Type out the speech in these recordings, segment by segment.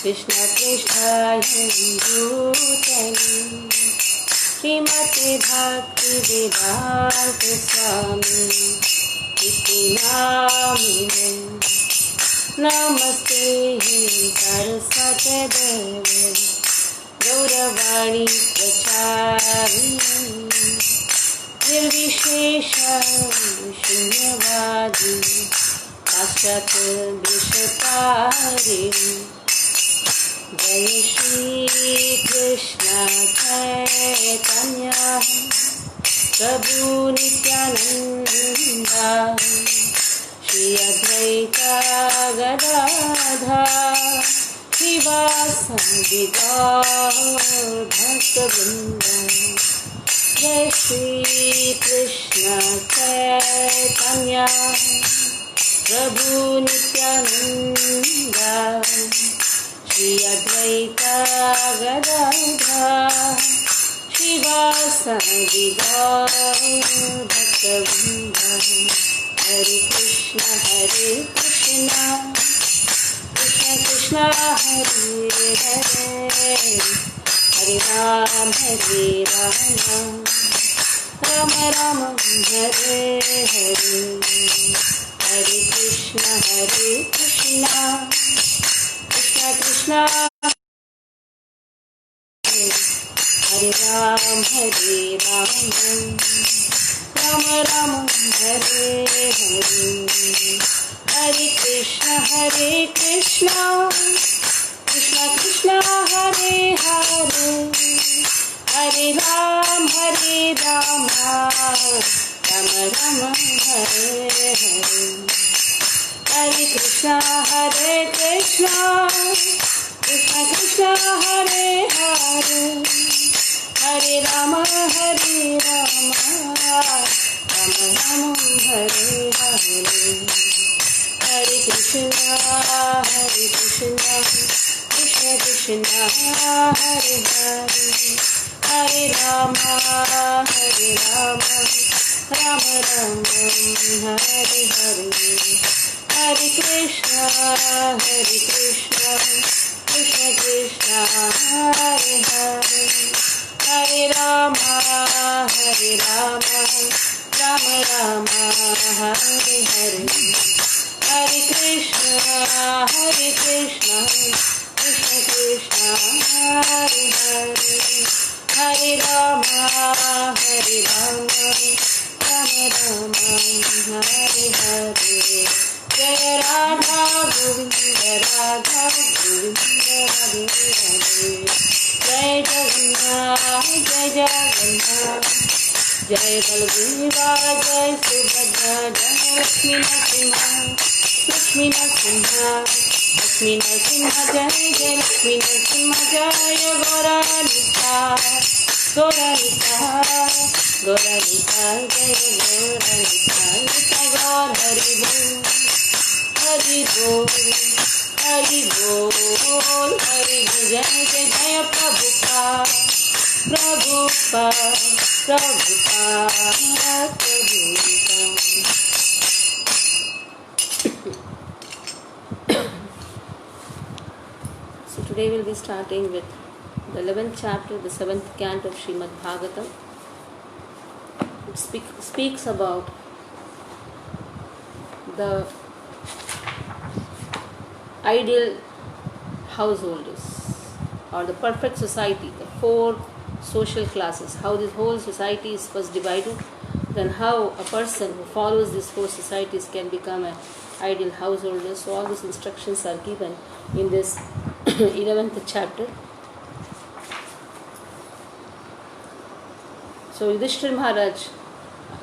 कृष्ण पृष्ठाय भूतले श्रीमते भक्ति वेदांत स्वामी इति नामिने नमस्ते सरस्वती देवे गौरवाणी प्रचारिणी निर्विशेष शून्यवादी पाश्चात्य देशतारिणी जय श्री कृष्ण चैतन्य प्रभु नित्यानंद श्री अद्वैत गदाधर श्रीवासादि गौर भक्तवृंद जय श्री कृष्ण चैतन्य प्रभु नित्यानंद श्री अद्वैत गदाधर श्रीवासादि गौर भक्तवृंद हरे कृष्ण कृष्ण कृष्ण हरे हरे हरे राम राम राम हरे हरे हरे कृष्ण कृष्ण कृष्ण हरे राम राम राम हरे हरे हरे कृष्ण कृष्ण कृष्ण हरे हरे हरे राम राम राम हरे हरे हरे कृष्ण कृष्ण कृष्ण हरे हरे हरे राम राम राम हरे हरे हरे कृष्ण कृष्ण कृष्ण हरे हरे हरे राम राम राम हरे हरे हरे कृष्ण कृष्ण कृष्ण हरे हरे हरे राम राम राम हरे हरे हरे कृष्ण कृष्ण कृष्ण हरे हरे हरे राम राम राम हरे हरे जय राधा गोविंद राधे राधे जय जगन्नाथ जय बलदेवा जय सुभद्रा जय लक्ष्मी नरसिंह जय जय लक्ष्मी नरसिंह जय गौरानिता जय गौरानिता गौर हरि बोल हरि बोल जय जय Prabhupada So today we'll be starting with the 11th chapter, the 7th canto of Srimad Bhagavatam. It speaks about the ideal householders or the perfect society, the 4 social classes, how this whole society is first divided, then how a person who follows these 4 societies can become an ideal householder. So all these instructions are given in this 11th chapter. So Yudhishthira Maharaj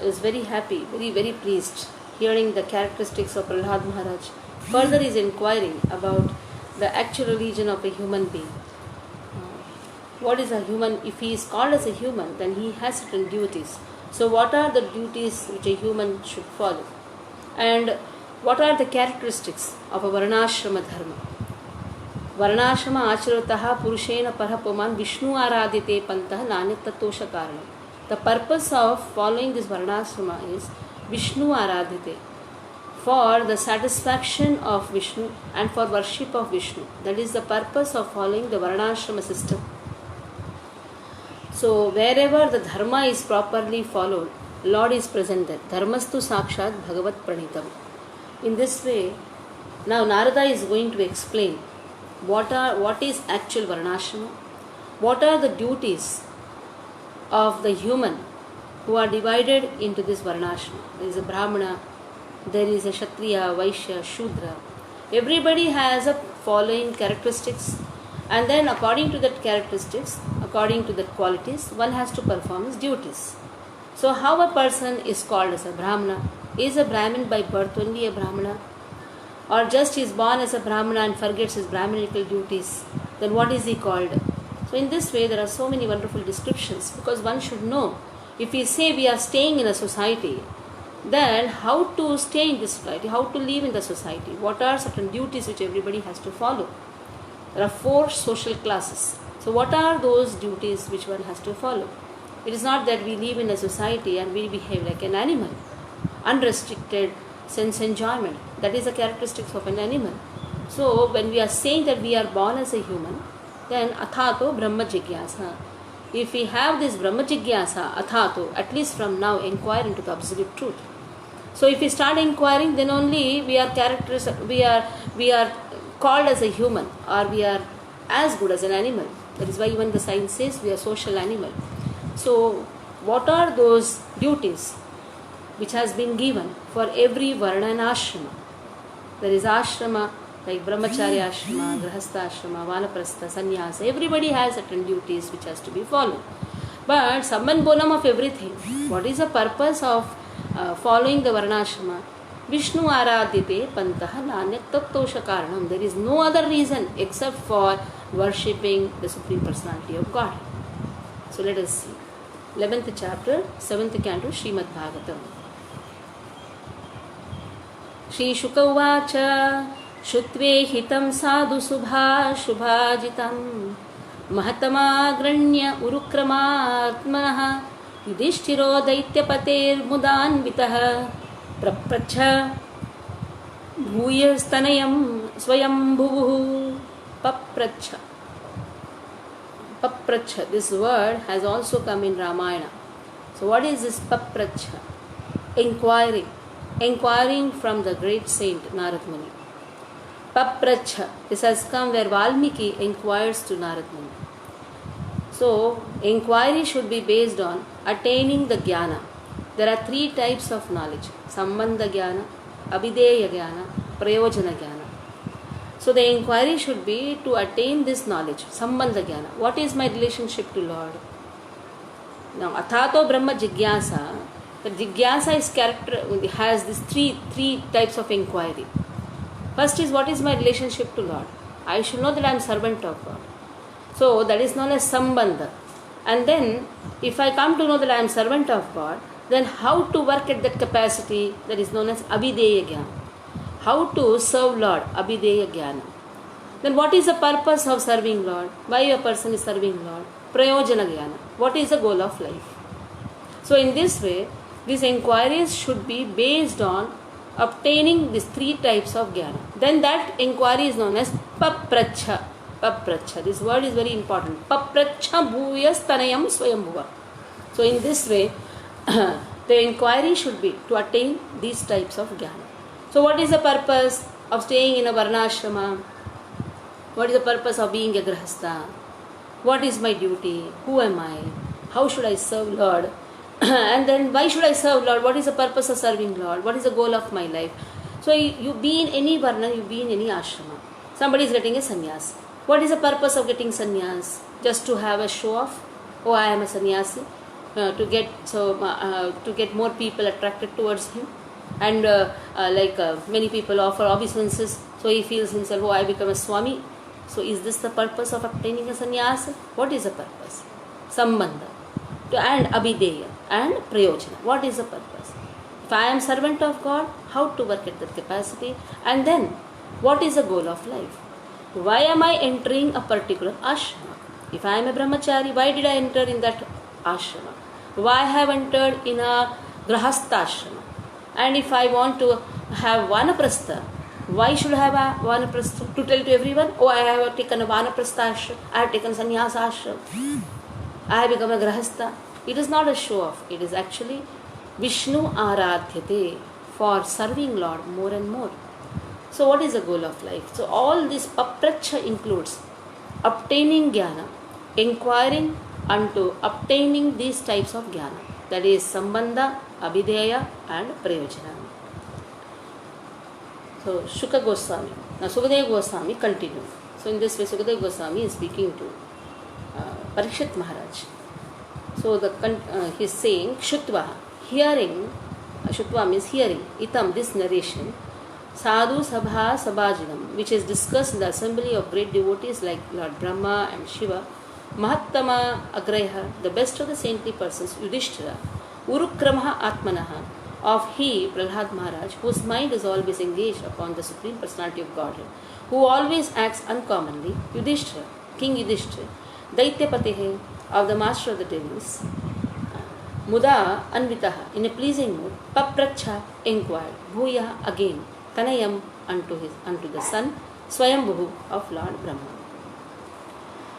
is very happy, very pleased, hearing the characteristics of Prahlad Maharaj. Further is inquiring about the actual religion of a human being. What is a human? If he is called as a human, then he has certain duties. So what are the duties which a human should follow? And what are the characteristics of a Varnashrama dharma? Varnashrama acharataha purushena parapuman Vishnu aradite pantah nanitatosha karanam. The purpose of following this Varnashrama is Vishnu aradite. for the satisfaction of Vishnu and for worship of Vishnu. That is the purpose of following the Varnashrama system. So wherever the dharma is properly followed, Lord is present there. Dharmastu sakshat bhagavat pranitam. In this way, now Narada is going to explain what is actual Varnashrama, what are the duties of the human who are divided into this Varnashrama. There is a Brahmana, there is a Kshatriya, Vaishya, Shudra. Everybody has a following characteristics, and then according to that characteristics, according to that qualities, one has to perform his duties. So how a person is called as a Brahmana? Is a Brahmin by birth only a Brahmana? Or just is born as a Brahmana and forgets his Brahminical duties? Then what is he called? So in this way there are so many wonderful descriptions, because one should know, if we say we are staying in a society, then how to stay in this society, how to live in the society, what are certain duties which everybody has to follow. There are 4 social classes. So what are those duties which one has to follow? It is not that we live in a society and we behave like an animal. Unrestricted sense enjoyment, that is the characteristics of an animal. So when we are saying that we are born as a human, then athato brahma jigyasa. If we have this brahma jigyasa, athato, at least from now inquire into the absolute truth. So if we start inquiring, then only we are called as a human, or we are as good as an animal. That is why even the science says we are social animal. So what are those duties which has been given for every varna and ashrama? There is ashrama like brahmacharya ashrama, grahastha ashrama, vanaprastha, sannyasa. Everybody has certain duties which has to be followed. But samman bonam of everything. What is the purpose of following the varnashrama? Vishnu aradyate pantaha nanyat tattosha karanam. There is no other reason except for worshipping the Supreme Personality of God. So let us see. 11th chapter, 7th canto, Srimad Bhagavatam. Shri Shuka uvacha Shutve hitam sadhu shubhajitam Mahatamagranya urukramatmanah Yudhishthiro daityapater mudanvitah Prapracha bhuyastanayam swayambhuvuh. Papracha. Papracha, this word has also come in Ramayana. So what is this papracha? Inquiring from the great saint Narad Muni. Papracha, this has come where Valmiki inquires to Narad Muni. So inquiry should be based on attaining the jnana. There are 3 types of knowledge: sambandha jnana, abhideya jnana, prayojana jnana. So the inquiry should be to attain this knowledge, sambandha jnana. What is my relationship to Lord? Now, athato brahma jigyasa. The jigyasa has these three types of inquiry. First is, what is my relationship to Lord? I should know that I am servant of God. So that is known as sambandha. And then, if I come to know that I am servant of God, then how to work at that capacity, that is known as abhideya jnana. How to serve Lord, abhideya jnana. Then what is the purpose of serving Lord? Why a person is serving Lord? Prayojana jnana. What is the goal of life? So in this way, these inquiries should be based on obtaining these 3 types of jnana. Then that inquiry is known as papracha. Papracha. This word is very important. Papracha bhuyastanayam swayambhuva. So in this way, the inquiry should be to attain these types of jnana. So what is the purpose of staying in a varnashrama? What is the purpose of being a grahastha? What is my duty? Who am I? How should I serve Lord? And then why should I serve Lord? What is the purpose of serving Lord? What is the goal of my life? So you be in any varna, you be in any ashrama. Somebody is getting a sannyas. What is the purpose of getting sannyas? Just to have a show off? Oh, I am a sannyasi. To get more people attracted towards him. And many people offer obeisances, so he feels himself, oh, I become a Swami. So is this the purpose of obtaining a sannyasa? What is the purpose? Sambandha and abhideya and prayojana. What is the purpose? If I am servant of God, how to work at that capacity? And then, what is the goal of life? Why am I entering a particular ashrama? If I am a brahmachari, why did I enter in that ashrama? Why have I entered in a grahastha ashrama? And if I want to have vanaprastha. Why should I have a vanaprastha? To tell to everyone, oh, I have taken a vanaprastha ashram, I have taken sannyasa ashram, I have become a grahastha. It is not a show off. It is actually Vishnu Aradhyate, for serving Lord more and more. So what is the goal of life? So all this papracha includes obtaining jnana, inquiring unto obtaining these types of jnana. That is Sambandha, Abhideya and Prayojana. So Shuka Goswami. Now Sukadeva Goswami continues. So in this way Sukadeva Goswami is speaking to Parikshit Maharaj. So he is saying, Shutva, hearing, Shutva means hearing, Itam, this narration, Sadhu Sabha Sabhajinam, which is discussed in the assembly of great devotees like Lord Brahma and Shiva, Mahattama Agraya, the best of the saintly persons, Yudhishthira, Urukramaha Atmanaha, of he, Prahlad Maharaj, whose mind is always engaged upon the Supreme Personality of Godhead, who always acts uncommonly, Yudhishthira, King Yudhishthira, Daityapatehe, of the master of the devils, Muda Anvitaha, in a pleasing mood, Papracha, inquired, Bhuya, again, Tanayam, unto the son, Swayambhu of Lord Brahma.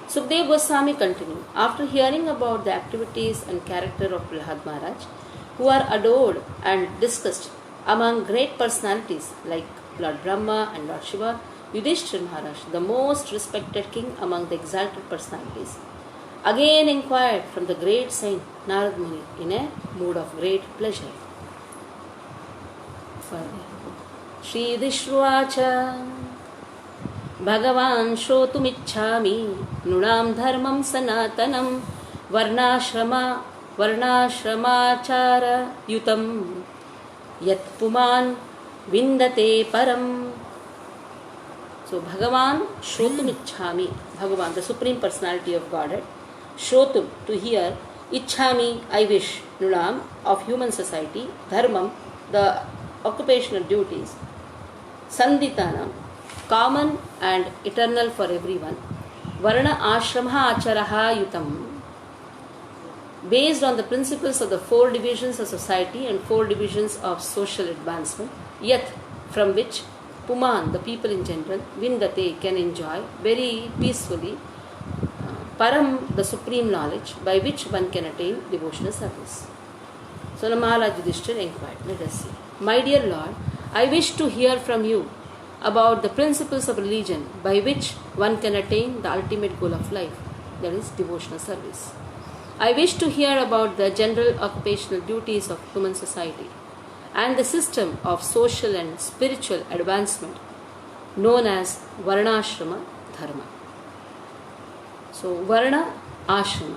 Sukadeva Goswami continued, after hearing about the activities and character of Prahlad Maharaj, who are adored and discussed among great personalities like Lord Brahma and Lord Shiva, Yudhishthira Maharaj, the most respected king among the exalted personalities, again inquired from the great saint Narad Muni in a mood of great pleasure. Shri Yudhishthira Bhagavan Shrotumichhami Nunam Dharmam Sanatanam Varnashramachara Yutam Yat Puman Vindate Param. So Bhagavan Shrotumichhami, Bhagavan, the Supreme Personality of Godhead, Shrotum, to hear, Ichhami, I wish, Nunam, of human society, Dharmam, the occupational duties, Sanditanam, common and eternal for everyone, Varna Ashramaha Acharaha Yutam, based on the principles of the 4 divisions of society and 4 divisions of social advancement, yet from which Puman, the people in general, Vindate, can enjoy very peacefully Param, the supreme knowledge by which one can attain devotional service. So Maharaj Yudhishthira inquired, let us see. My dear Lord, I wish to hear from you about the principles of religion by which one can attain the ultimate goal of life, that is devotional service. I wish to hear about the general occupational duties of human society and the system of social and spiritual advancement known as Varnashrama Dharma. So Varna Ashrama.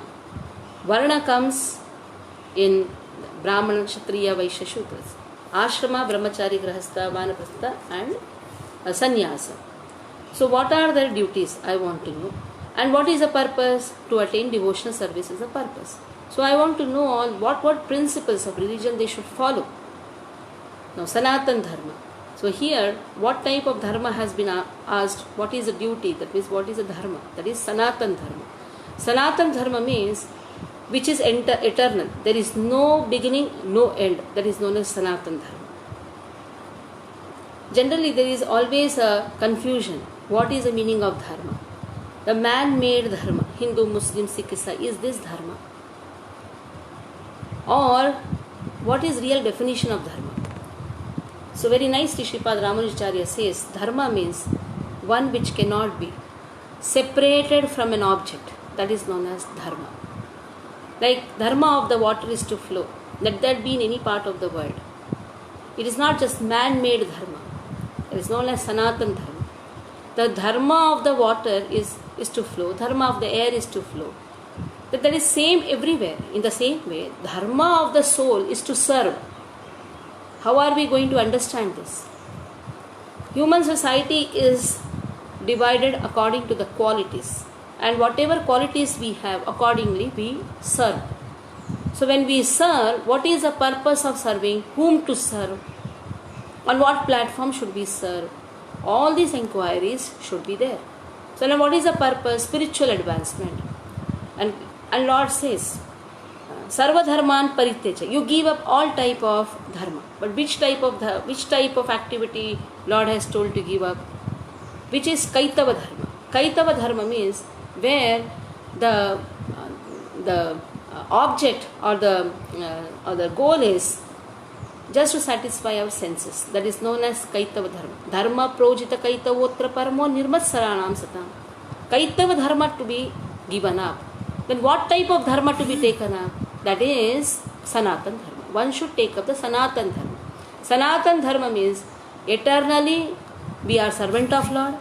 Varna comes in Brahmana, Kshatriya, Vaishya, Shudras. Ashrama, Brahmachari, Grahastha, Vanaprastha and Sannyasa. So what are their duties? I want to know. And what is the purpose? To attain devotional service is the purpose. So I want to know all what principles of religion they should follow. Now Sanatan Dharma. So here, what type of dharma has been asked? What is the duty? That means what is the dharma? That is Sanatan Dharma. Sanatan Dharma means which is eternal. There is no beginning, no end. That is known as Sanatan Dharma. Generally, there is always a confusion. What is the meaning of dharma? The man-made dharma, Hindu, Muslim, Sikh, Isai, is this dharma? Or what is real definition of dharma? So very nicely Sripad Ramanujacharya says, dharma means one which cannot be separated from an object. That is known as dharma. Like dharma of the water is to flow. Let that be in any part of the world. It is not just man-made dharma. It is known as Sanatan Dharma. The dharma of the water is to flow. Dharma of the air is to flow. That is same everywhere. In the same way, dharma of the soul is to serve. How are we going to understand this? Human society is divided according to the qualities. And whatever qualities we have, accordingly we serve. So when we serve, what is the purpose of serving? Whom to serve? On what platform should we serve? All these inquiries should be there. So now what is the purpose? Spiritual advancement. And Lord says, Sarva dharman parityaja. You give up all type of dharma. But which type of activity Lord has told to give up? Which is kaitava dharma. Kaitava dharma means where the object or the goal is just to satisfy our senses. That is known as kaitava dharma. Dharma projita kaitavotra paramo nirmatsaranam satam. Kaitava dharma to be given up. Then what type of dharma to be taken up? That is Sanatan dharma. One should take up the Sanatan dharma. Sanatan dharma means eternally we are servant of Lord.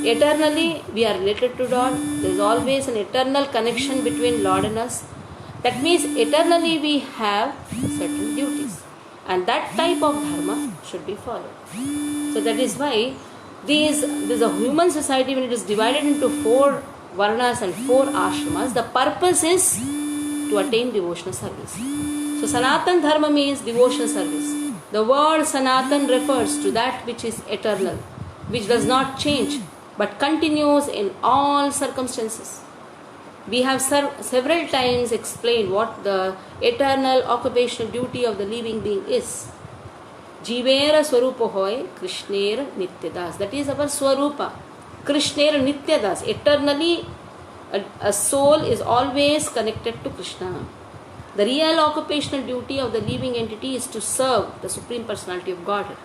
Eternally we are related to Lord. There is always an eternal connection between Lord and us. That means eternally we have certain duties. And that type of dharma should be followed. So that is why this is a human society. When it is divided into 4 varnas and 4 ashramas, the purpose is to attain devotional service. So Sanatan dharma means devotional service. The word Sanatan refers to that which is eternal, which does not change but continues in all circumstances. We have several times explained what the eternal occupational duty of the living being is. Jivera Swarupa hoy Krishnera Nityadas. That is our Swarupa. Krishnera Nityadas. Eternally, a soul is always connected to Krishna. The real occupational duty of the living entity is to serve the Supreme Personality of Godhead.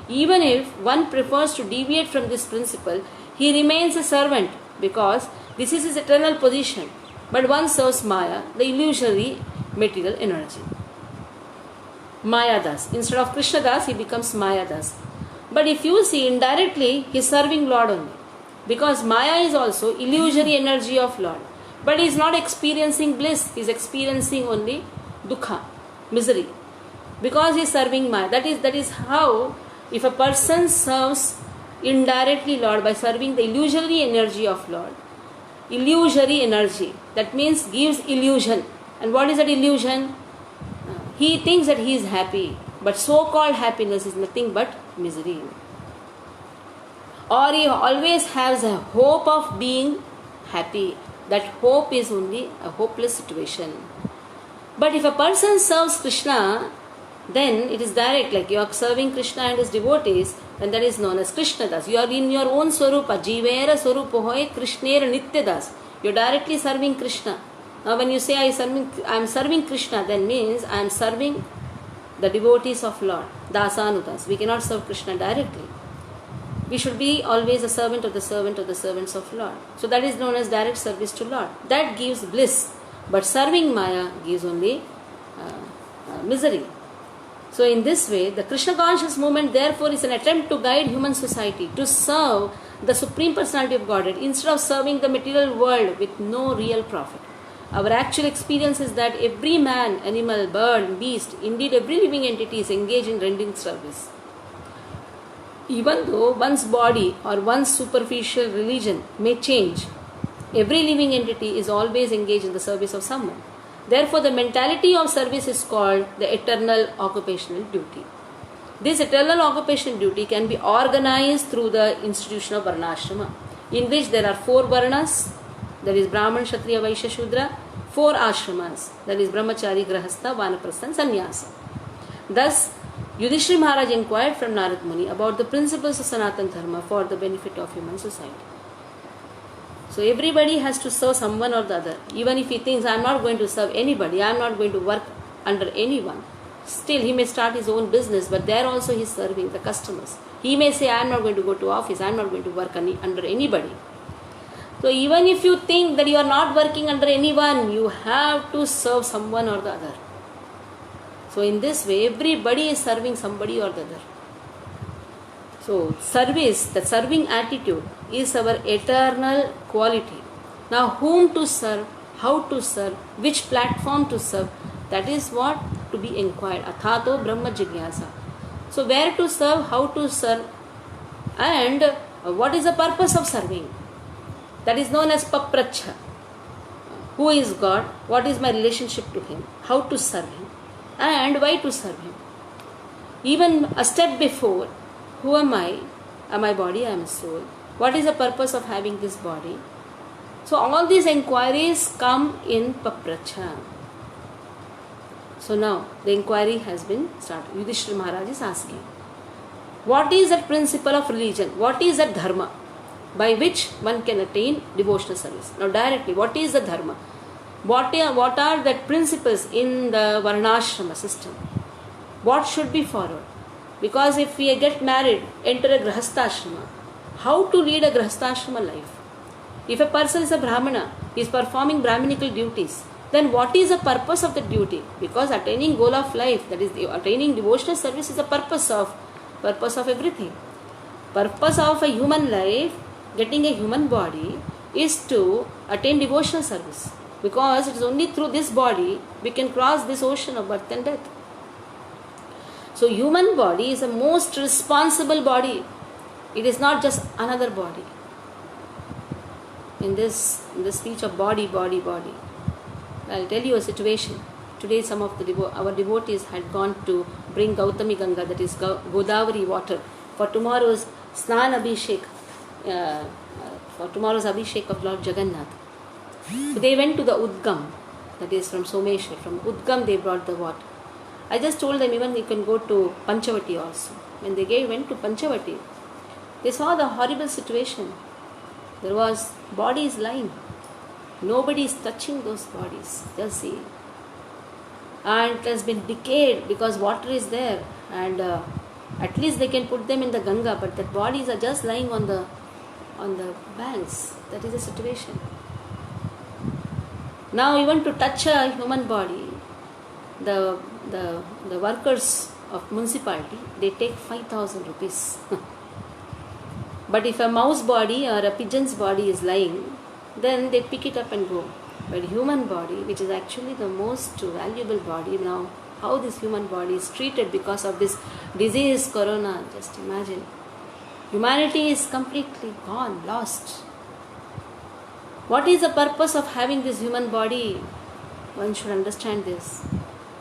Even if one prefers to deviate from this principle, he remains a servant because this is his eternal position. But one serves Maya, the illusory material energy. Maya Das. Instead of Krishna Das, he becomes Maya Das. But if you see, indirectly, he is serving Lord only. Because Maya is also illusory energy of Lord. But he is not experiencing bliss. He is experiencing only dukkha, misery. Because he is serving Maya. That is how, if a person serves indirectly Lord by serving the illusory energy of Lord. Illusory energy. That means gives illusion. And what is that illusion? He thinks that he is happy. But so-called happiness is nothing but misery. Or he always has a hope of being happy. That hope is only a hopeless situation. But if a person serves Krishna, then it is direct, like you are serving Krishna and his devotees, and that is known as Krishna Das. You are in your own Swarupa. Jivera Swarupa hoy Krishnera Nityadas. You are directly serving Krishna. Now when you say I am serving Krishna, then means I am serving the devotees of Lord. Dasanudas. We cannot serve Krishna directly. We should be always a servant of the servants of Lord. So that is known as direct service to Lord. That gives bliss. But serving Maya gives only misery. So in this way, the Krishna conscious movement therefore is an attempt to guide human society to serve the Supreme Personality of Godhead instead of serving the material world with no real profit. Our actual experience is that every man, animal, bird, beast, indeed every living entity is engaged in rendering service. Even though one's body or one's superficial religion may change, every living entity is always engaged in the service of someone. Therefore, the mentality of service is called the eternal occupational duty. This eternal occupational duty can be organized through the institution of Varnashrama, in which there are 4 Varnas, that is Brahman, Kshatriya, Vaishya, Shudra, 4 Ashramas, that is Brahmachari, Grahastha, Vanaprastha and Sannyasa. Thus, Yudhishthira Maharaj inquired from Narad Muni about the principles of Sanatana Dharma for the benefit of human society. So everybody has to serve someone or the other. Even if he thinks I am not going to serve anybody, I am not going to work under anyone, still he may start his own business, but there also he is serving the customers. He may say I am not going to go to office, I am not going to work under anybody. So even if you think that you are not working under anyone, you have to serve someone or the other. So in this way, everybody is serving somebody or the other. So service, the serving attitude is our eternal quality. Now whom to serve, how to serve, which platform to serve, that is what to be inquired. Athato Brahma Jigyasa. So where to serve, how to serve, and what is the purpose of serving? That is known as Papracha. Who is God? What is my relationship to Him? How to serve Him? And why to serve Him? Even a step before, who am I? Am I body? I am soul. What is the purpose of having this body? So all these inquiries come in Papracha. So now the inquiry has been started. Yudhishthira Maharaj is asking, what is that principle of religion? What is that dharma by which one can attain devotional service? Now directly, what is the dharma? What are the principles in the varnashrama system? What should be followed? Because if we get married, enter a grahastha-ashrama, how to lead a grahastha-ashrama life? If a person is a brahmana, he is performing brahminical duties, then what is the purpose of the duty? Because attaining goal of life, that is attaining devotional service, is the purpose of everything. Purpose of a human life, getting a human body, is to attain devotional service. Because it is only through this body we can cross this ocean of birth and death. So human body is the most responsible body. It is not just another body. In this speech of body, I'll tell you a situation. Today some of our devotees had gone to bring Gautami Ganga, that is Godavari water, for tomorrow's Snan Abhishek, for tomorrow's Abhishek of Lord Jagannath. So they went to the Udgam, that is from Someshwar. From Udgam they brought the water. I just told them even you can go to Panchavati also. When they went to Panchavati, they saw the horrible situation. There was bodies lying. Nobody is touching those bodies. Just see. And it has been decayed because water is there. And at least they can put them in the Ganga, but the bodies are just lying on the banks. That is the situation. Now even to touch a human body, the workers of municipality, they take 5,000 rupees. But if a mouse body or a pigeon's body is lying, then they pick it up and go. But human body, which is actually the most valuable body, now how this human body is treated because of this disease, corona, just imagine. Humanity is completely gone, lost. What is the purpose of having this human body? One should understand this.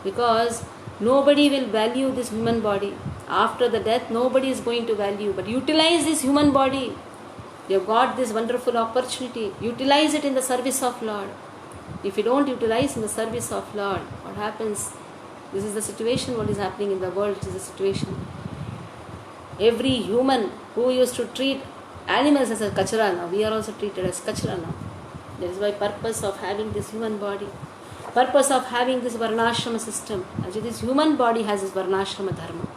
Because nobody will value this human body. After the death, nobody is going to value. But utilize this human body. You have got this wonderful opportunity. Utilize it in the service of Lord. If you don't utilize in the service of Lord, what happens? This is the situation, what is happening in the world, it is the situation. Every human who used to treat animals as a kachara now, we are also treated as kachara now. That is why purpose of having this human body, purpose of having this varnashrama system. Actually, this human body has this varnashrama dharma.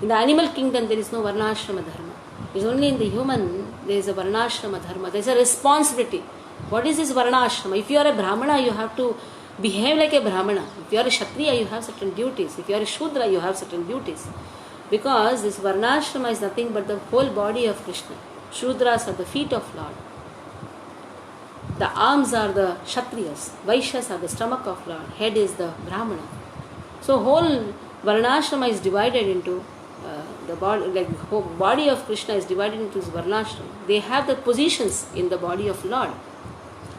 In the animal kingdom, there is no varnashrama dharma. It is only in the human, there is a varnashrama dharma. There is a responsibility. What is this varnashrama? If you are a brahmana, you have to behave like a brahmana. If you are a kshatriya, you have certain duties. If you are a shudra, you have certain duties. Because this varnashrama is nothing but the whole body of Krishna. Shudras are the feet of Lord. The arms are the kshatriyas. Vaishyas are the stomach of Lord. Head is the brahmana. So whole varnashrama is divided into the body, like the whole body of Krishna is divided into this varnashrama. They have the positions in the body of Lord.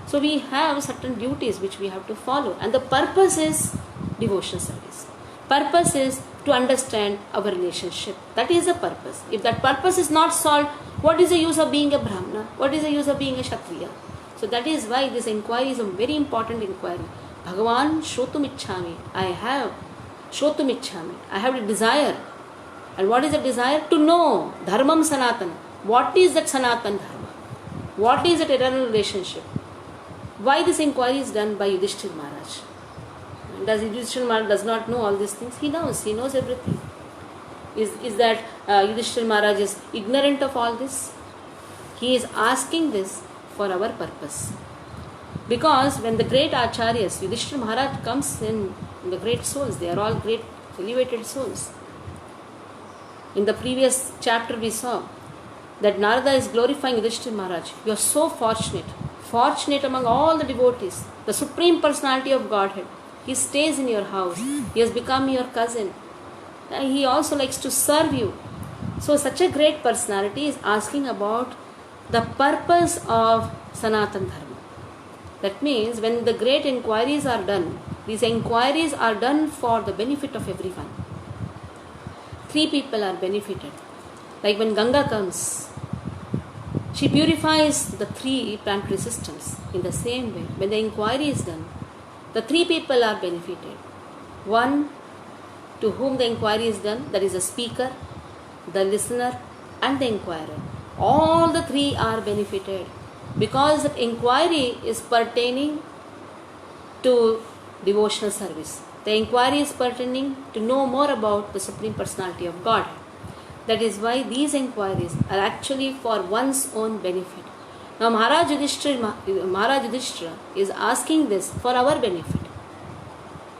So we have certain duties which we have to follow. And the purpose is devotion service. Purpose is to understand our relationship. That is the purpose. If that purpose is not solved, what is the use of being a brahmana? What is the use of being a kshatriya? So that is why this inquiry is a very important inquiry. Bhagavan Shrotum Ichchami. I have Shrotum Ichchami. I have a desire. And what is the desire? To know Dharmam Sanatan. What is that Sanatan Dharma? What is that eternal relationship? Why this inquiry is done by Yudhishthira Maharaj? Does Yudhishthira Maharaj does not know all these things? He knows everything. Is that Yudhishthira Maharaj is ignorant of all this? He is asking this for our purpose. Because when the great acharyas, Yudhishthira Maharaj comes in the great souls, they are all great elevated souls. In the previous chapter we saw that Narada is glorifying Yudhishthira Maharaj. You are so fortunate among all the devotees, the Supreme Personality of Godhead. He stays in your house. He has become your cousin. And he also likes to serve you. So such a great personality is asking about the purpose of Sanatan Dharma. That means when the great inquiries are done, these inquiries are done for the benefit of everyone. 3 people are benefited. Like when Ganga comes, she purifies the 3 planetary systems. In the same way, when the inquiry is done, the 3 people are benefited. one to whom the inquiry is done, that is the speaker, the listener, and the inquirer. All the three are benefited because the inquiry is pertaining to devotional service. The inquiry is pertaining to know more about the Supreme Personality of God. That is why these inquiries are actually for one's own benefit. Now Maharaj Yudhishthira is asking this for our benefit.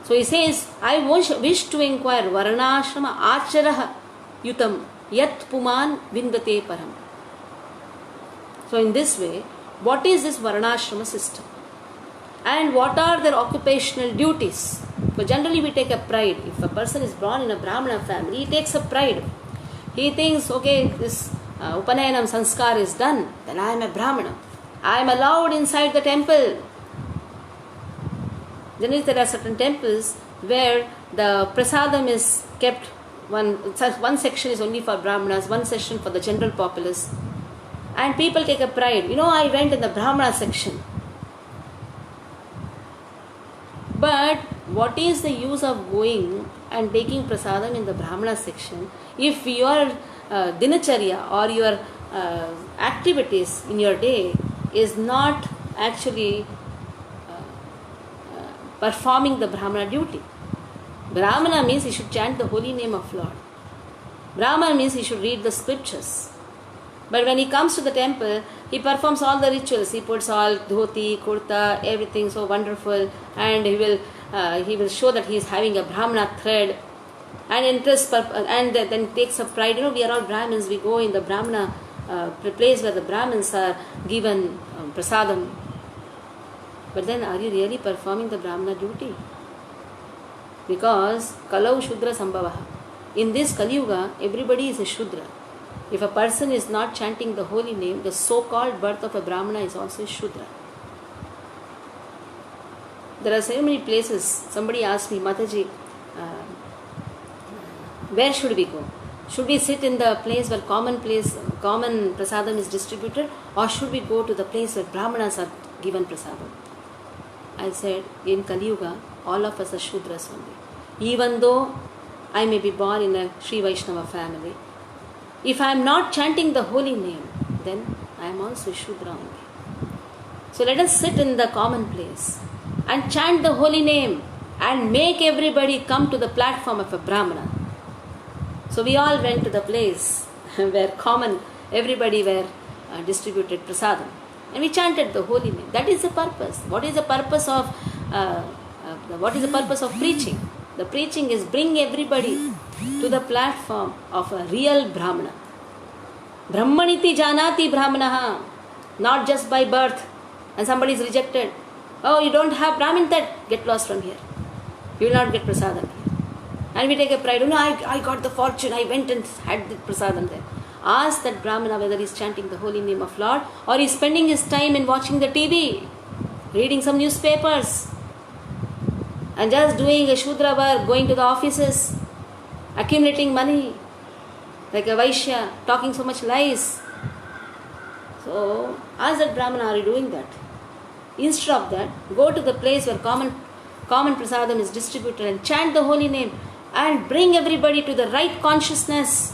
So he says, I wish to inquire Varnashrama Acharah Yutam Yat Puman Vindate Param. So in this way, what is this Varnashrama system? And what are their occupational duties? So generally we take a pride. If a person is born in a Brahmana family, he takes a pride. He thinks, okay, this Upanayanam Sanskar is done, then I am a Brahmana. I am allowed inside the temple. Generally there are certain temples where the prasadam is kept, one section is only for Brahmanas, one section for the general populace. And people take a pride. I went in the Brahmana section. But what is the use of going and taking prasadam in the Brahmana section if your dinacharya or your activities in your day is not actually performing the Brahmana duty? Brahmana means he should chant the holy name of Lord. Brahmana means he should read the scriptures. But when he comes to the temple, he performs all the rituals. He puts all dhoti, kurta, everything so wonderful, and he will show that he is having a Brahmana thread, and interest, and then takes a pride. We are all Brahmins. We go in the Brahmana place where the Brahmins are given prasadam. But then, are you really performing the Brahmana duty? Because Kalau Shudra Sambhavaha. In this Kali Yuga, everybody is a Shudra. If a person is not chanting the holy name, the so-called birth of a Brahmana is also a Shudra. There are so many places. Somebody asked me, Mataji, where should we go? Should we sit in the place where common prasadam is distributed, or should we go to the place where Brahmanas are given prasadam? I said, in Kali Yuga, all of us are Shudras only. Even though I may be born in a Sri Vaishnava family, if I am not chanting the holy name, then I am also Shudra only. So let us sit in the common place and chant the holy name and make everybody come to the platform of a Brahmana. So we all went to the place where everybody were distributed prasadam. And we chanted the holy name. That is the purpose. What is the purpose of preaching? The preaching is bring everybody to the platform of a real Brahmana. Brahmaniti janati Brahmanaha. Not just by birth. And somebody is rejected. Oh, you don't have Brahmin, that get lost from here. You will not get prasadam here. And we take a pride. I got the fortune. I went and had the prasadam there. Ask that Brahmana whether he is chanting the holy name of Lord or he is spending his time in watching the TV, reading some newspapers, and just doing a Shudra work, going to the offices, accumulating money, like a Vaishya, talking so much lies. So, ask that Brahmana, are you doing that? Instead of that, go to the place where common prasadam is distributed and chant the holy name and bring everybody to the right consciousness.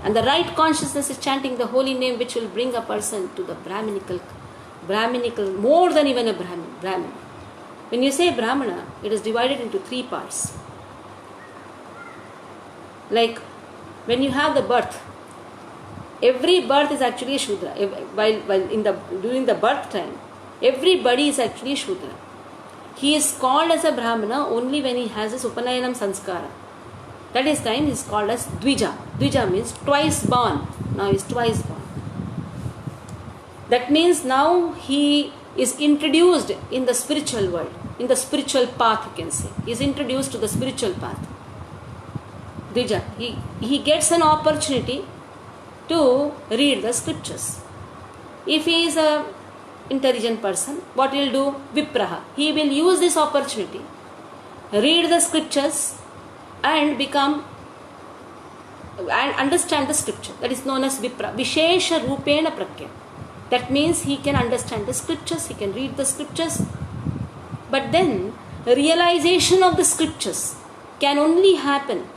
And the right consciousness is chanting the holy name, which will bring a person to the Brahminical, more than even a Brahmin. When you say Brahmana, it is divided into 3 parts. Like when you have the birth, every birth is actually a Shudra. During the birth time, everybody is actually a Shudra. He is called as a Brahmana only when he has his Upanayanam Sanskara. That is time he is called as Dvija. Dvija means twice born. Now he is twice born. That means now he is introduced in the spiritual world, in the spiritual path, you can say. He is introduced to the spiritual path. Dvija. He gets an opportunity to read the scriptures. If he is a intelligent person, what he will do? Vipraha. He will use this opportunity, read the scriptures and understand the scripture. That is known as Vipra. Vishesha Rupena Prakya. That means he can understand the scriptures, he can read the scriptures. But then, realization of the scriptures, can only happen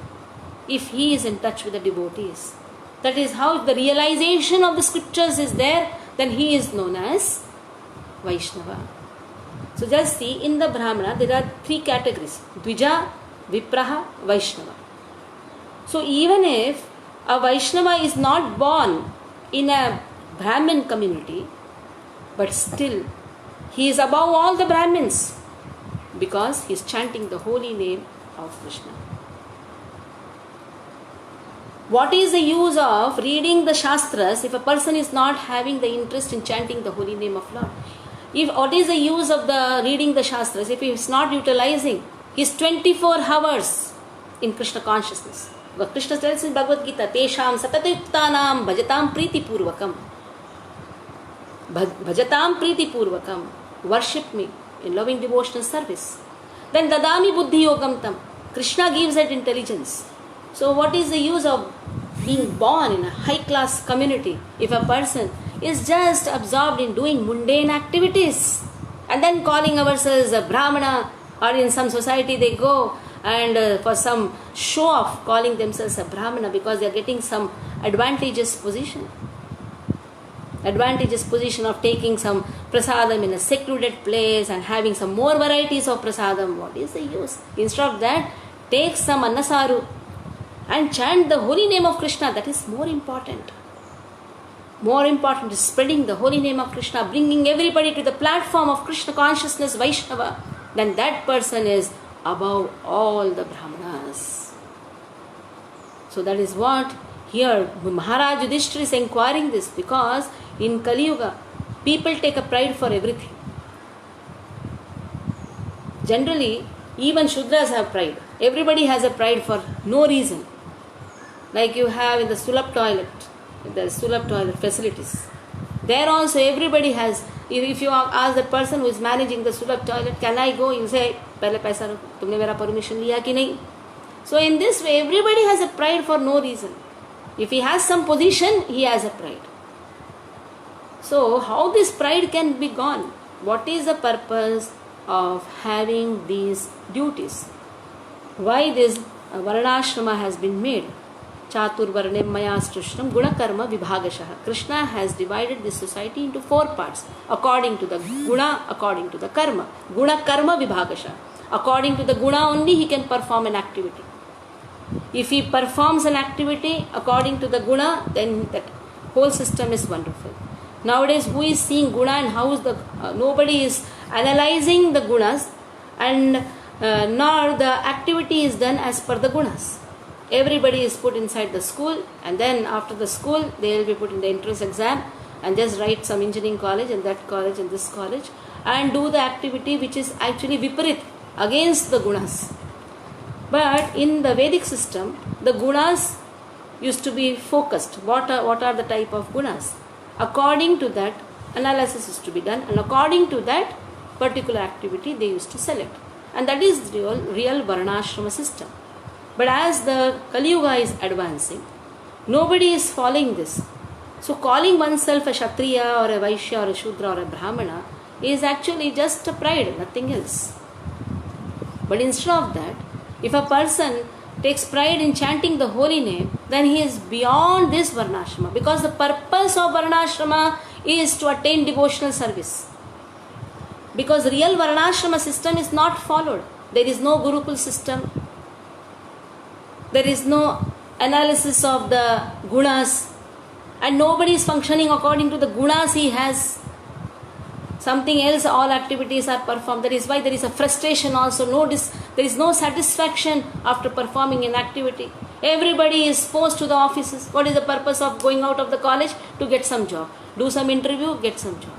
if he is in touch with the devotees. That is how, if the realization of the scriptures is there, then he is known as Vaishnava. So just see, in the Brahmana there are three categories: Dvija, Vipraha, Vaishnava. So even if a Vaishnava is not born in a Brahmin community, but still he is above all the Brahmins, because he is chanting the holy name of Krishna. What is the use of reading the Shastras if a person is not having the interest in chanting the holy name of Lord? What is the use of the reading the Shastras if he is not utilizing his 24 hours in Krishna consciousness? But Krishna tells in Bhagavad Gita, Tesham satatayuktanam bhajatam priti purvakam. Bhajatam priti purvakam. Worship me in loving devotional service. Then dadami buddhi yogam tam. Krishna gives that intelligence. So what is the use of being born in a high class community if a person is just absorbed in doing mundane activities and then calling ourselves a Brahmana, or in some society they go and for some show off calling themselves a Brahmana because they are getting some advantageous position of taking some prasadam in a secluded place and having some more varieties of prasadam. What is the use? Instead of that, take some annasaru and chant the holy name of Krishna. That is more important. More important is spreading the holy name of Krishna, bringing everybody to the platform of Krishna consciousness, Vaishnava. Then that person is above all the Brahmanas. So that is what here Maharaj Yudhishthira is inquiring this, because in Kali Yuga people take a pride for everything. Generally, even Shudras have pride. Everybody has a pride for no reason. Like you have in the Sulabh toilet facilities. There also everybody has. If you ask the person who is managing the Sulabh toilet, can I go? You say, "Pehle paisa roko. Tumne mera permission liya ki nahi?" So in this way, everybody has a pride for no reason. If he has some position, he has a pride. So how this pride can be gone? What is the purpose of having these duties? Why this Varnashrama has been made? Chatur Varnem Maya Srishtam Guna Karma Vibhagashaha. Krishna has divided this society into 4 parts according to the Guna, according to the Karma. Guna Karma Vibhagashaha. According to the Guna only he can perform an activity. If he performs an activity according to the Guna, then that whole system is wonderful. Nowadays, who is seeing Guna and how is the... nobody is analyzing the Gunas, and nor the activity is done as per the Gunas. Everybody is put inside the school, and then after the school they will be put in the entrance exam and just write some engineering college and that college and this college and do the activity which is actually viparit, against the Gunas. But in the Vedic system, the Gunas used to be focused. What are the type of Gunas? According to that, analysis is to be done, and according to that particular activity they used to select. And that is real Varnashrama system. But as the Kali Yuga is advancing, nobody is following this. So calling oneself a Kshatriya or a Vaishya or a Shudra or a Brahmana is actually just a pride, nothing else. But instead of that, if a person takes pride in chanting the holy name, then he is beyond this Varnashrama, because the purpose of Varnashrama is to attain devotional service. Because real Varnashrama system is not followed. There is no Gurukul system. There is no analysis of the Gunas, and nobody is functioning according to the Gunas he has. Something else, all activities are performed. That is why there is a frustration also. There is no satisfaction after performing an activity. Everybody is forced to the offices. What is the purpose of going out of the college? To get some job. Do some interview, get some job.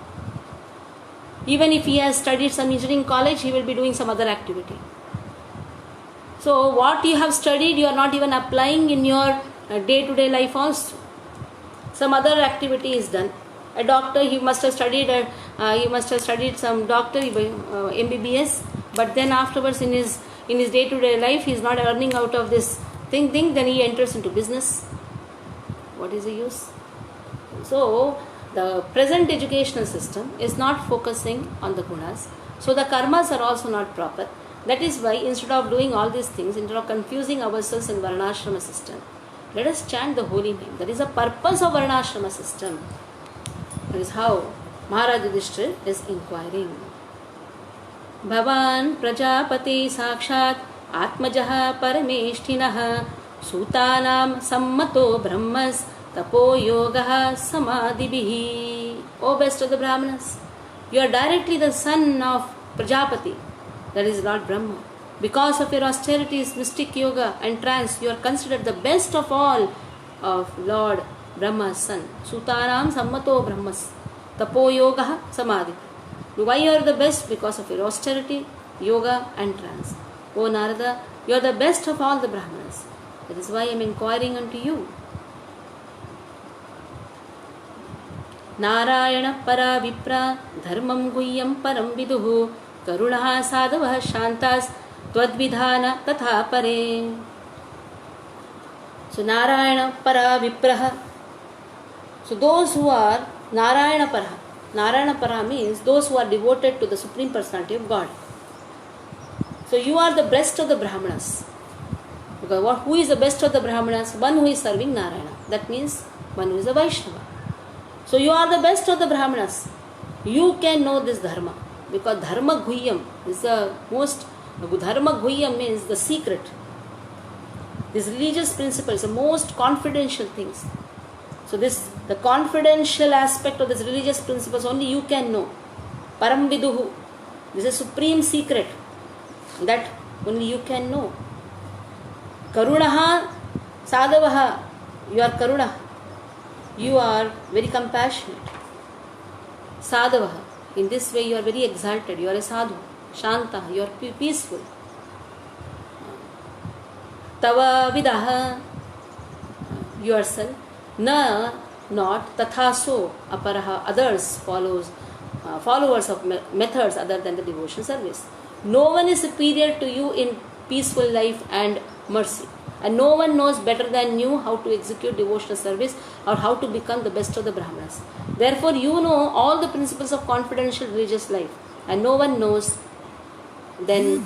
Even if he has studied some engineering college, he will be doing some other activity. So what you have studied, you are not even applying in your day-to-day life also. Some other activity is done. A doctor, he must have studied some doctor, MBBS, but then afterwards in his day-to-day life, he is not earning out of this thing, then he enters into business. What is the use? So the present educational system is not focusing on the Gunas. So the karmas are also not proper. That is why instead of doing all these things, instead of confusing ourselves in Varnashrama system, let us chant the holy name. That is the purpose of Varnashrama system. That is how Maharaj Yudhishthira is inquiring. Bhavan Prajapati Sakshat Atmajaha Parameshtinah Sutanam Sammato Brahmas Tapo Yogaha Samadhibihi. O best of the Brahmanas, you are directly the son of Prajapati, that is Lord Brahma. Because of your austerities, mystic yoga and trance, you are considered the best of all of Lord Brahma's son. Sutanam Sammato Brahmas Tapo Yogaha Samadhi. Why you are the best? Because of your austerity, yoga and trance. O Narada, you are the best of all the Brahmanas. That is why I am inquiring unto you. Narayana para vipra dharmam guhyam param viduhu karunaha sadhavah shantas twadvidhana tatha pare. So Narayana para vipraha. So those who are Narayana para. Narayana para means those who are devoted to the Supreme Personality of God. So you are the best of the Brahmanas. Because who is the best of the Brahmanas? One who is serving Narayana. That means one who is a Vaishnava. So you are the best of the Brahmanas. You can know this dharma. Because dharma guhyam is the most, dharma guhyam means the secret. This religious principle is the most confidential things. So the confidential aspect of this religious principles only you can know. Param viduhu. This is supreme secret that only you can know. Karunaha sadhavaha. You are karuna. You are very compassionate. Sadhavaha. In this way you are very exalted. You are a sadhu. Shanta. You are peaceful. Tava vidaha. Yourself. Na, not, tatha so, aparaha, others followers of methods other than the devotion service. No one is superior to you in peaceful life and mercy. And no one knows better than you how to execute devotional service or how to become the best of the Brahmanas. Therefore, you know all the principles of confidential religious life. And no one knows then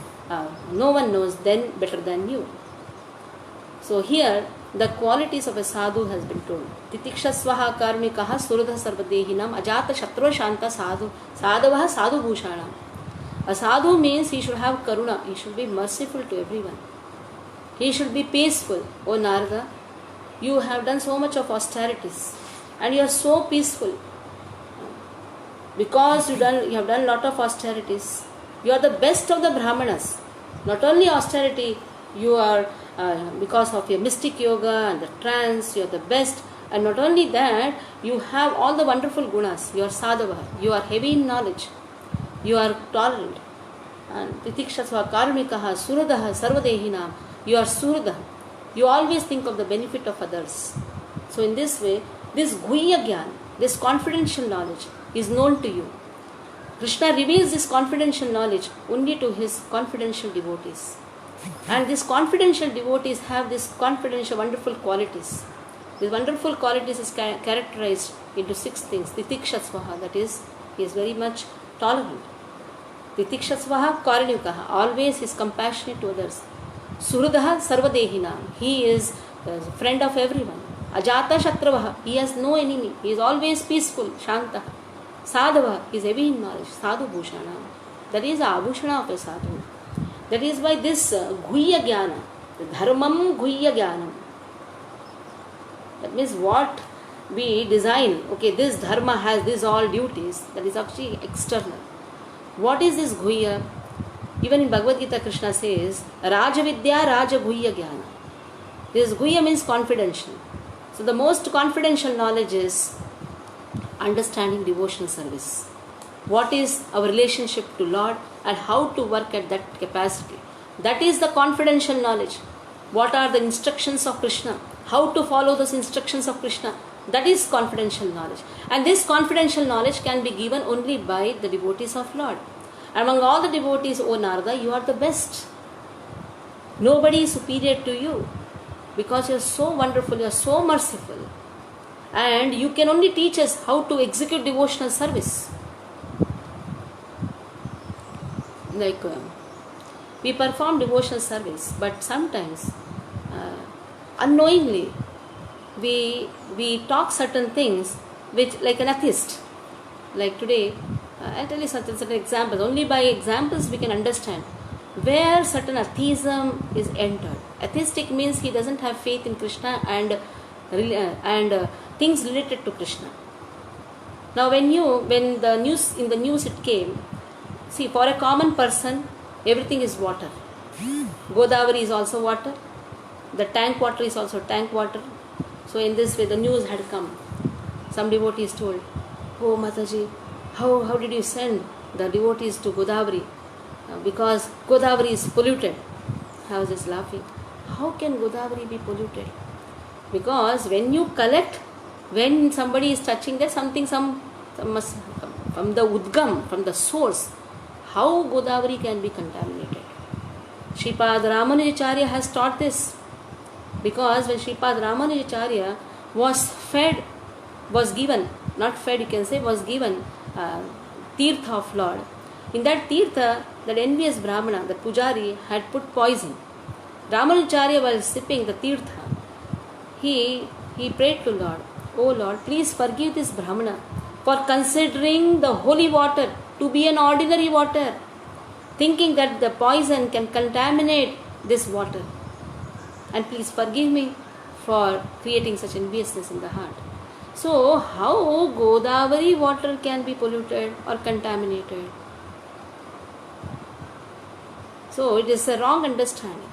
better than you. So here, the qualities of a sadhu has been told. Titikshasvaha karmikaha surudha sarvadehinam ajata shatru shanta sadhu sadhavaha sadhu bhushanam. A sadhu means he should have karuna. He should be merciful to everyone. He should be peaceful. O Narada, you have done so much of austerities and you are so peaceful. Because you have done lot of austerities. You are the best of the Brahmanas. Not only austerity, you are because of your mystic yoga and the trance, you are the best. And not only that, you have all the wonderful gunas. You are sadhava. You are heavy in knowledge. You are tolerant. And titikshasva karmikaha suradaha sarvadehinam. You are surada. You always think of the benefit of others. So in this way, this guhya gyan, this confidential knowledge is known to you. Krishna reveals this confidential knowledge only to his confidential devotees. And these confidential devotees have these confidential wonderful qualities. These wonderful qualities is characterized into 6 things. Titikshasvaha, that is, he is very much tolerant. Titikshasvaha karanyukaha, always he is compassionate to others. Suhrudaha sarvadehinam, he is a friend of everyone. Ajata shatravaha, he has no enemy. He is always peaceful. Shanta. Sadhava, he is heavy in knowledge. Sadhu bhushana, that is the abhushana of a sadhu. That is why this guhya jnana, the dharmam guhya jnanam. That means what we design, okay, this dharma has these all duties, that is actually external. What is this guhya? Even in Bhagavad Gita, Krishna says, Raja Vidya, Raja Guhya Jnana. This guhya means confidential. So the most confidential knowledge is understanding devotional service. What is our relationship to Lord and how to work at that capacity. That is the confidential knowledge. What are the instructions of Krishna? How to follow those instructions of Krishna? That is confidential knowledge. And this confidential knowledge can be given only by the devotees of Lord. Among all the devotees, O Narada, you are the best. Nobody is superior to you because you are so wonderful, you are so merciful. And you can only teach us how to execute devotional service. Like We perform devotional service, but sometimes unknowingly we talk certain things which, like an atheist. Like today, I'll tell you certain examples. Only by examples we can understand where certain atheism is entered. Atheistic means he doesn't have faith in Krishna and things related to Krishna. Now, when the news it came, see, for a common person, everything is water. Godavari is also water. The tank water is also tank water. So in this way, the news had come. Some devotees told, "Oh Mataji, how did you send the devotees to Godavari? Because Godavari is polluted." I was just laughing. How can Godavari be polluted? Because when you collect, when somebody is touching that, something must come from the Udgam, from the source. How Godavari can be contaminated? Sripad Ramanujacharya has taught this. Because when Sripad Ramanujacharya was given Tirtha of Lord. In that Tirtha, that envious Brahmana, the Pujari, had put poison. Ramanujacharya, while sipping the Tirtha, he prayed to Lord, "Oh Lord, please forgive this Brahmana for considering the holy water to be an ordinary water, thinking that the poison can contaminate this water. And please forgive me for creating such enviousness in the heart." So, how Godavari water can be polluted or contaminated? So, it is a wrong understanding.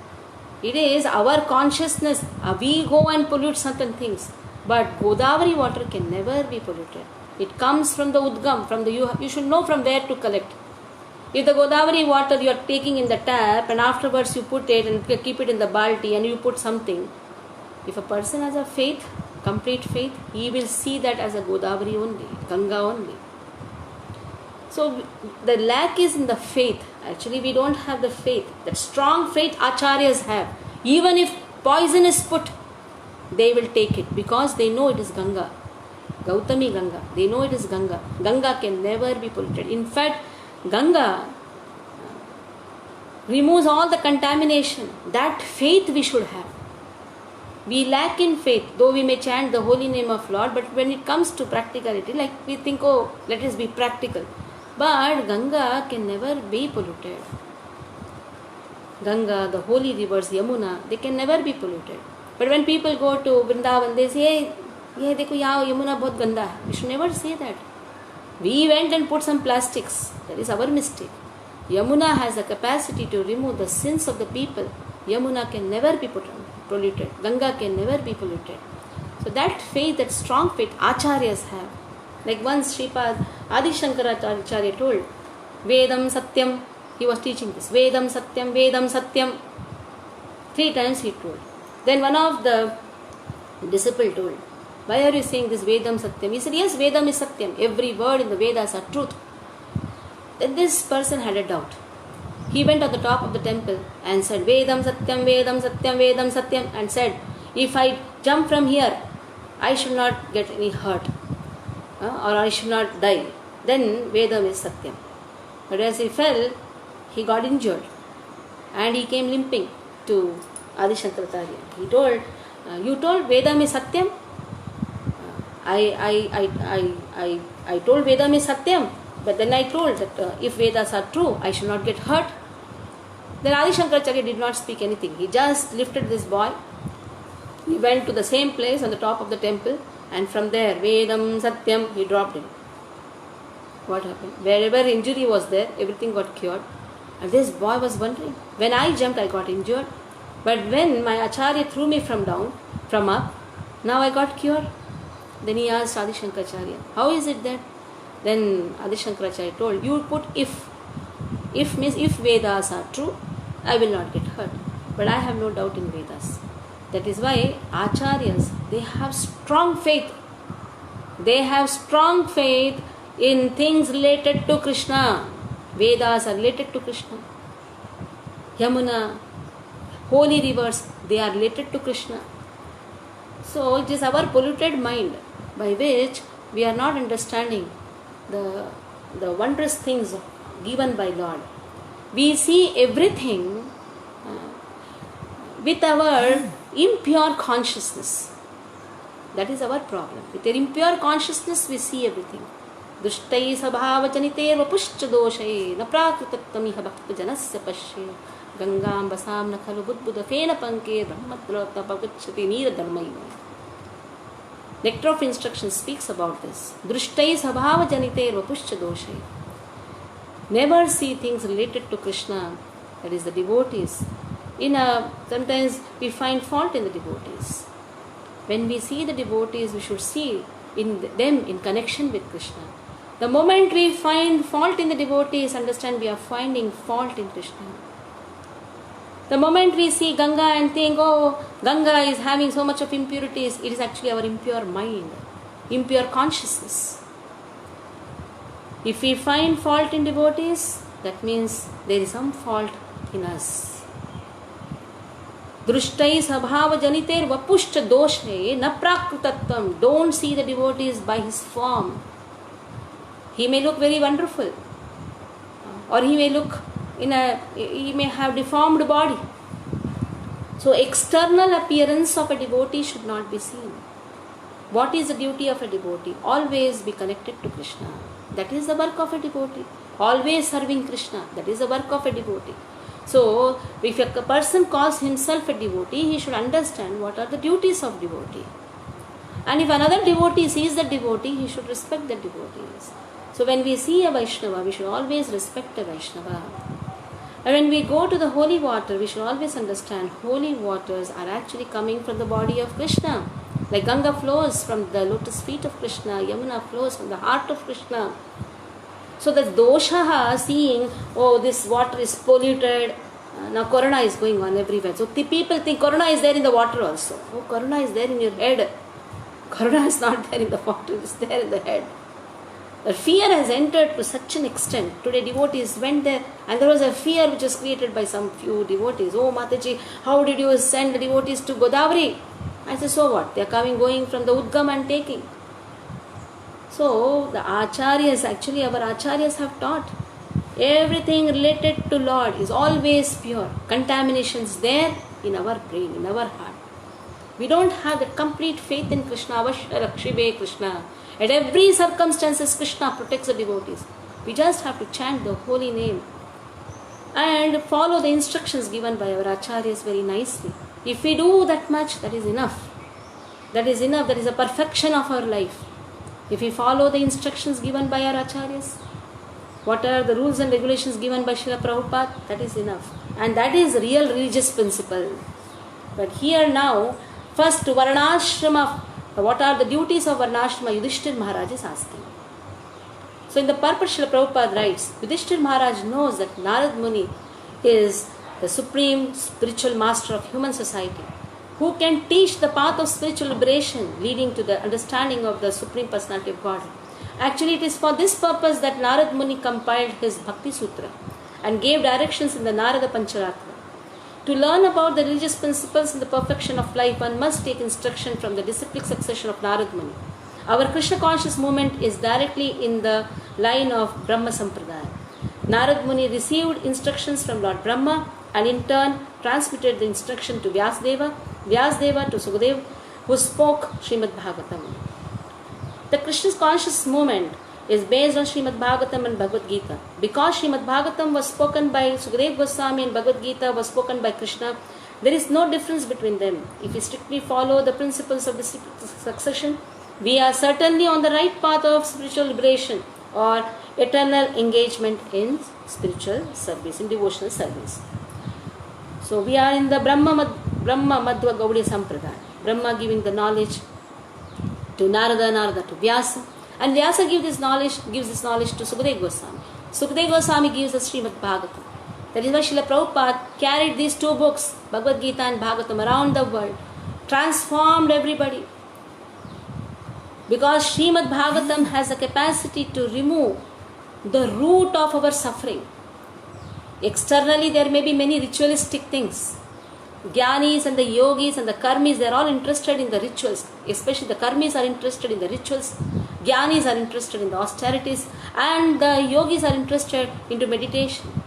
It is our consciousness. We go and pollute certain things. But Godavari water can never be polluted. It comes from the Udgam. You should know from where to collect. If the Godavari water you are taking in the tap and afterwards you put it and keep it in the balti and you put something, if a person has a faith, complete faith, he will see that as a Godavari only, Ganga only. So the lack is in the faith. Actually, we don't have the faith. That strong faith acharyas have. Even if poison is put, they will take it because they know it is Ganga. Gautami Ganga. They know it is Ganga. Ganga can never be polluted. In fact, Ganga removes all the contamination. That faith we should have. We lack in faith, though we may chant the holy name of Lord, but when it comes to practicality, like we think, oh, let us be practical. But Ganga can never be polluted. Ganga, the holy rivers, Yamuna, they can never be polluted. But when people go to Vrindavan, they say, "Ye dekho, yahan Yamuna bahut ganda hai." We should never say that. We went and put some plastics. That is our mistake. Yamuna has the capacity to remove the sins of the people. Yamuna can never be polluted. Ganga can never be polluted. So that faith, that strong faith, acharyas have. Like once Sripad Adi Shankaracharya told, "Vedam Satyam." He was teaching this. "Vedam Satyam, Vedam Satyam." 3 times he told. Then one of the disciples told, "Why are you saying this Vedam Satyam?" He said, "Yes, Vedam is Satyam. Every word in the Vedas are truth." Then this person had a doubt. He went on the top of the temple and said, "Vedam Satyam, Vedam Satyam, Vedam Satyam," and said, "If I jump from here, I should not get any hurt or I should not die. Then Vedam is Satyam." But as he fell, he got injured and he came limping to Adi Shankaracharya. He told, "You told Vedam is Satyam? I told Vedam is Satyam, but then I told that if Vedas are true, I should not get hurt." Then Adi Shankaracharya did not speak anything. He just lifted this boy. He went to the same place on the top of the temple, and from there, Vedam Satyam, he dropped him. What happened? Wherever injury was there, everything got cured. And this boy was wondering, when I jumped, I got injured. But when my Acharya threw me from up, now I got cured. Then he asked Adi Shankaracharya, "How is it that?" Then Adi Shankaracharya told, "You put if means if Vedas are true, I will not get hurt. But I have no doubt in Vedas." That is why Acharyas, they have strong faith. They have strong faith in things related to Krishna. Vedas are related to Krishna. Yamuna, holy rivers, they are related to Krishna. So it is our polluted mind by which we are not understanding the wondrous things given by Lord. we see everything with our impure consciousness. That is our problem. With our impure consciousness, we see everything. Dushtai sabhava janite vapushcha doshai na prakritatamiha bhakta janasya pashye gangam basam na khalu budbuddha fena panke brahmadrata pavachati nira dharmayva. Nectar of Instruction speaks about this. Drushtai sabhava janite vapushcha doshai. Never see things related to Krishna, that is the devotees. Sometimes we find fault in the devotees. When we see the devotees, we should see in them in connection with Krishna. The moment we find fault in the devotees, understand we are finding fault in Krishna. The moment we see Ganga and think, oh, Ganga is having so much of impurities, it is actually our impure mind, impure consciousness. If we find fault in devotees, that means there is some fault in us. Drushtai sabhava janiter vapushcha doshe na prakritatvam. Don't see the devotees by his form. He may look very wonderful, or he may have deformed body. So external appearance of a devotee should not be seen. What is the duty of a devotee? Always be connected to Krishna. That is the work of a devotee. Always serving Krishna. That is the work of a devotee. So, if a person calls himself a devotee, he should understand what are the duties of devotee. And if another devotee sees the devotee, he should respect the devotees. So, when we see a Vaishnava, we should always respect a Vaishnava. And when we go to the holy water, we should always understand holy waters are actually coming from the body of Krishna. Like Ganga flows from the lotus feet of Krishna, Yamuna flows from the heart of Krishna. So the dosha, seeing, oh, this water is polluted, now Corona is going on everywhere. So the people think Corona is there in the water also. Oh, Corona is there in your head. Corona is not there in the water, it is there in the head. The fear has entered to such an extent. Today devotees went there and there was a fear which was created by some few devotees. Oh Mataji, how did you send the devotees to Godavari? I said, so what? They are going from the Udgam and taking. So the acharyas, actually our acharyas have taught everything related to Lord is always pure. Contaminations there in our brain, in our heart. We don't have the complete faith in Krishna. Avashya Rakshibe Krishna. At every circumstances, Krishna protects the devotees. We just have to chant the holy name and follow the instructions given by our acharyas very nicely. If we do that much, that is enough. That is enough. That is a perfection of our life. If we follow the instructions given by our acharyas, what are the rules and regulations given by Srila Prabhupada, that is enough. And that is real religious principle. But here now, first Varnashrama, what are the duties of Varnashrama, Yudhishthir Maharaj is asking. So in the purport Srila Prabhupada writes, Yudhishthir Maharaj knows that Narad Muni is the supreme spiritual master of human society, who can teach the path of spiritual liberation leading to the understanding of the Supreme Personality of God. Actually, it is for this purpose that Narad Muni compiled his Bhakti Sutra and gave directions in the Narada Pancharatra. To learn about the religious principles and the perfection of life, one must take instruction from the disciplic succession of Narad Muni. Our Krishna conscious movement is directly in the line of Brahma Sampradaya. Narad Muni received instructions from Lord Brahma and in turn transmitted the instruction to Vyasadeva, Vyasadeva to Sukadeva, who spoke Srimad Bhagavatam. The Krishna conscious movement is based on Srimad Bhagavatam and Bhagavad Gita. Because Srimad Bhagavatam was spoken by Sukadeva Goswami and Bhagavad Gita was spoken by Krishna, there is no difference between them. If we strictly follow the principles of the succession, we are certainly on the right path of spiritual liberation or eternal engagement in spiritual service, in devotional service. So we are in the Brahma Madhva Gaudiya Sampradaya. Brahma giving the knowledge to Narada, Narada to Vyasa, and Vyasa gives this knowledge to Sukadeva Goswami. Sukadeva Goswami gives us Srimad Bhagavatam. That is why Srila Prabhupada carried these two books, Bhagavad Gita and Bhagavatam, around the world, transformed everybody. Because Srimad Bhagavatam has a capacity to remove the root of our suffering. Externally, there may be many ritualistic things. Jnanis and the yogis and the karmis, they are all interested in the rituals. Especially the karmis are interested in the rituals. Jnanis are interested in the austerities. And the yogis are interested into meditation.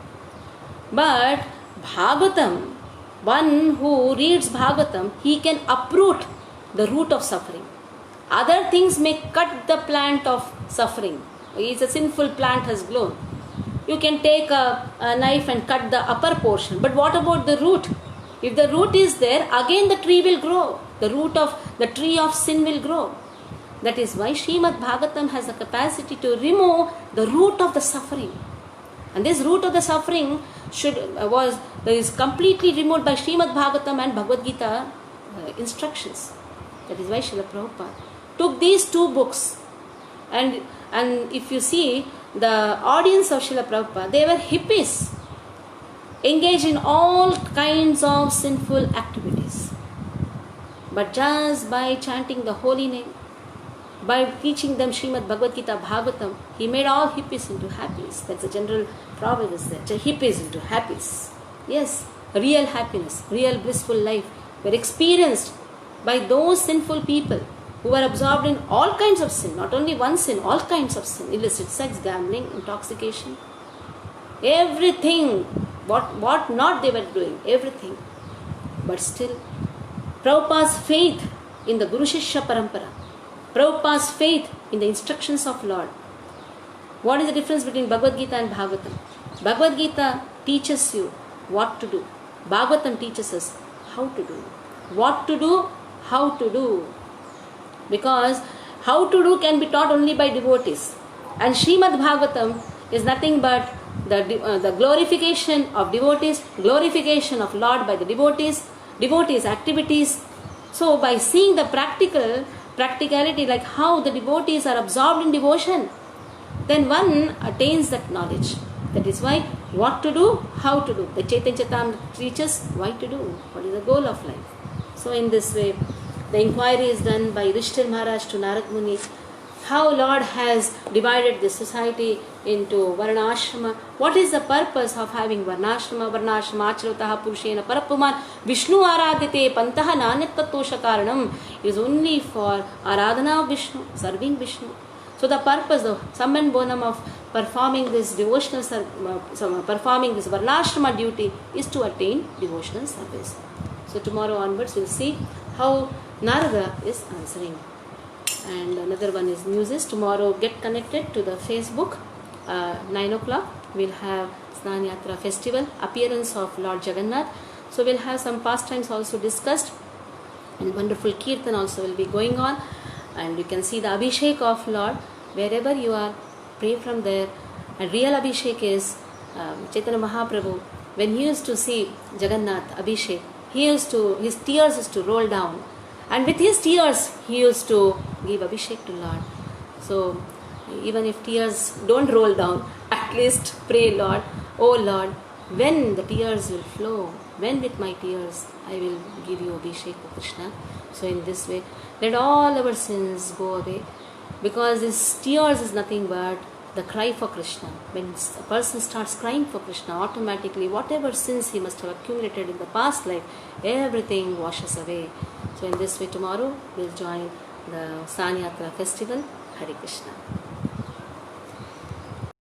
But Bhagavatam, one who reads Bhagavatam, he can uproot the root of suffering. Other things may cut the plant of suffering. It's a sinful plant has grown. You can take a knife and cut the upper portion. But what about the root? If the root is there, again the tree will grow. The root of the tree of sin will grow. That is why Srimad Bhagavatam has the capacity to remove the root of the suffering. And this root of the suffering is completely removed by Srimad Bhagavatam and Bhagavad Gita instructions. That is why Srila Prabhupada took these two books. And if you see the audience of Srila Prabhupada, they were hippies, engaged in all kinds of sinful activities. But just by chanting the holy name, by teaching them Srimad Bhagavad Gita Bhagavatam, he made all hippies into happies. That's the general proverb is there. Hippies into happies. Yes, real happiness, real blissful life were experienced by those sinful people who were absorbed in all kinds of sin, not only one sin, all kinds of sin, illicit sex, gambling, intoxication, everything, what not they were doing, everything. But still, Prabhupada's faith in the Guru Shishya Parampara, Prabhupada's faith in the instructions of Lord. What is the difference between Bhagavad Gita and Bhagavatam? Bhagavad Gita teaches you what to do. Bhagavatam teaches us how to do. What to do, how to do. Because how to do can be taught only by devotees. And Srimad Bhagavatam is nothing but the glorification of devotees, glorification of Lord by the devotees activities. So by seeing the practicality, like how the devotees are absorbed in devotion, then one attains that knowledge. That is why what to do, how to do. The Chaitanya Charitamrita teaches why to do, what is the goal of life. So in this way, the inquiry is done by Yudhishthira Maharaj to Narad Muni, how Lord has divided the society into Varnashrama. What is the purpose of having Varnashrama? Varnashrama acharataha purushena parapuman Vishnu aradhyate pantaha nanyattatosha karanam is only for aradhana of Vishnu, serving Vishnu. So the purpose, the sum and bonum of performing this devotional performing this Varnashrama duty is to attain devotional service. So tomorrow onwards we'll see how Narada is answering. And another one is Muses. Tomorrow get connected to the Facebook. 9 o'clock we'll have Snan Yatra festival, appearance of Lord Jagannath. So we'll have some pastimes also discussed, and wonderful Kirtan also will be going on. And you can see the Abhishek of Lord wherever you are. Pray from there. And real Abhishek is Chaitanya Mahaprabhu. When he used to see Jagannath Abhishek, his tears used to roll down, and with his tears he used to give Abhishek to Lord. So even if tears don't roll down, at least pray, Lord, oh Lord, when the tears will flow, when with my tears I will give you Abhishek to Krishna. So in this way, let all our sins go away, because this tears is nothing but the cry for Krishna. When a person starts crying for Krishna, automatically whatever sins he must have accumulated in the past life, everything washes away. So in this way, tomorrow we'll join the Sanyatra festival. Hare Krishna.